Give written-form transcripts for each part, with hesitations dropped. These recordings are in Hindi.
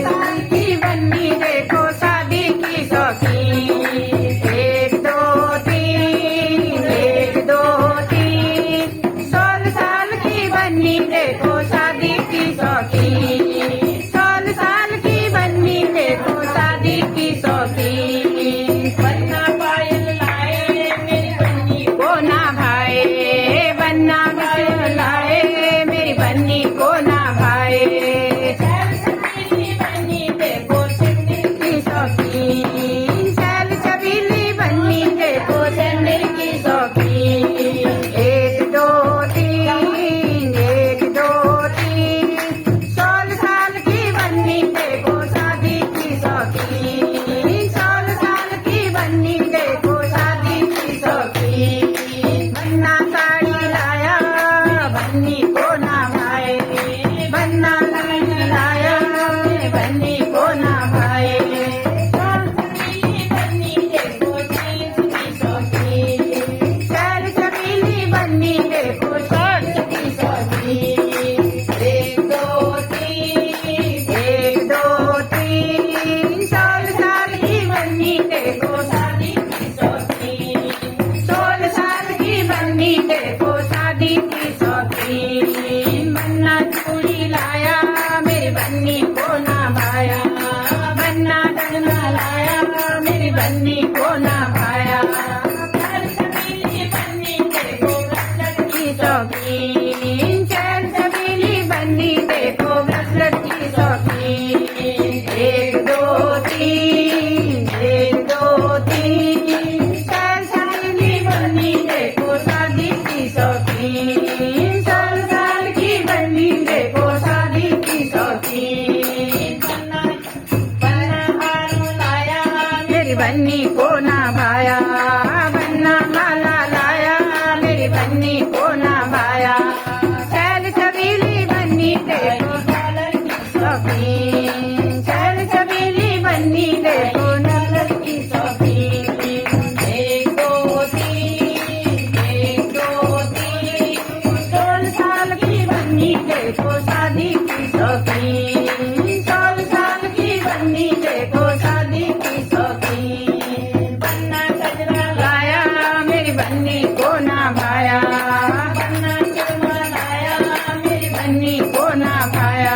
साल की बन्नी देखो शादी की शौकीन। एक दो तीन, एक दो तीन, 16 साल की बन्नी देखो शादी की शौकीन। 16 साल की बन्नी देखो शादी की शौकीन। बन्ना पायल लाए मेरी बन्नी को ना भाए, बन्ना पायल लाए मेरी बन्नी को ना भाए। बन्नी देखो सिंदूर की शौकीन, चल चबीली बन्नी देखो सिंदूर की शौकीन। एक दो तीन, एक दो तीन, 16 साल की बन्नी देखो शादी की शौकीन। 16 साल की बन्नी देखो शादी की शौकीन। बन्ना साड़ी लाया बन्नी को ना भाए, बन्ना साड़ी लाया बन्नी को ना भाए। बन्नी देखो जींस की शौकीन, चल चबीली बन्नी देखो शॉर्ट्स की शौकीन। एक दो तीन, एक दो तीन, 16 साल की बन्नी देखो शादी की शौकीन। 16 साल की बन्नी देखो शादी की शौकीन। बन्ना चूड़ी लाया मेरी बन्नी को ना भाया, बन्ना गहना लाया मेरी बन्नी को ना भाया। चल चबीली बन्नी देखो ब्रेसलेट की शौकीन, चल चबीली बन्नी देखो ब्रेसलेट की शौकीन। एक दो तीन, एक दो तीन, चल चबीली बन्नी देखो शादी की शौकीन। 16 साल की बन्नी देखो शादी की शौकीन। बन्ना हार लाया मेरी बन्नी को ना भाया, बन्ना माला लाया मेरी बन्नी को ना भाया। चल चबीली बन्नी देखो डॉलर की शौकीन, चल चबीली बन्नी देखो डॉलर की शौकीन। एक दो तीन, एक दो तीन, 16 साल की बन्नी देखो शादी की शौकीन। 16 साल की बन्नी देखो शादी की शौकीन। बन्ना गजरा लाया मेरी बन्नी को ना भाया, बन्ना चूड़ा लाया मेरी बन्नी को ना भाया।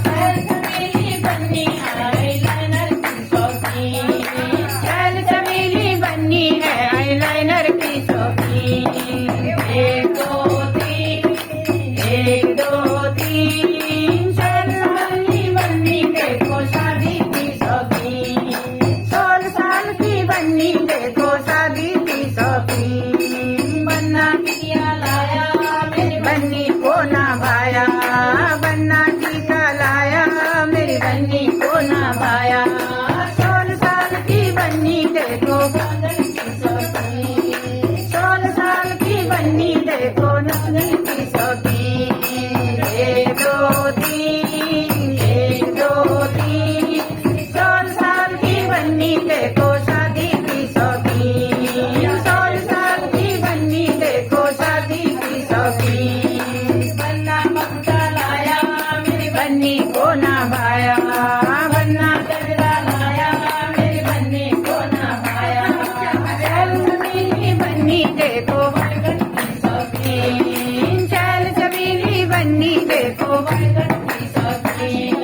चल चबीली बन्नी आईलाइनर की शौकीन, चल चबीली बन्नी है आईलाइनर की शौकीन। एक दो तीन, एक दो तीन, 16 साल की बन्नी देखो शादी की शौकीन। 16 साल की बन्नी देखो शादी की शौकीन। बन्ना टिकिया लाया मेरी बन्नी को ना भाया, बन्ना टीका लाया मेरी बन्नी को ना भाया। 16 साल की बन्नी देखो काजल की शौकीन, 16 साल की बन्नी देखो नजर की शौकीन। एक दो तीन, एक दो तीन, 16 साल की बन्नी देखो शादी की शौकीन। 16 साल की बन्नी देखो शादी की शौकीन। बन्ना मक्का लाया मेरी बन्नी को ना भाया, बन्ना गजरा लाया मेरी बन्नी को ना भाया। चल चबीली बन्नी देखो बरगद की शौकीन, चल चबीली बन्नी देखो बरगद की शौकीन।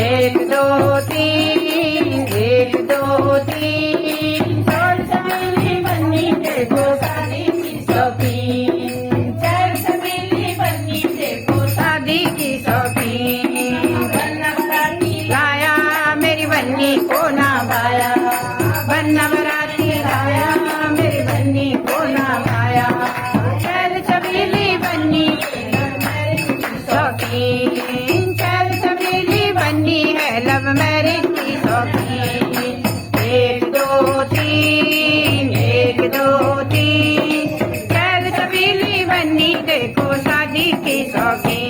एक दो तीन, एक दो तीन, 16 चबीली बन्नी देखो शादी की शौकीन, चल चबीली बन्नी देखो शादी की शौकीन। बन्ना बराती लाया मेरी बन्नी को ना भाया, बन्ना बराती लाया मेरी बन्नी को ना भाया। चल चबीली बन्नी शौकीन, चल चबीली बन्नी है लव मैरिज की शौकीन। एक दो तीन, एक दो तीन, चल चबीली बन्नी देखो शादी की शौकीन।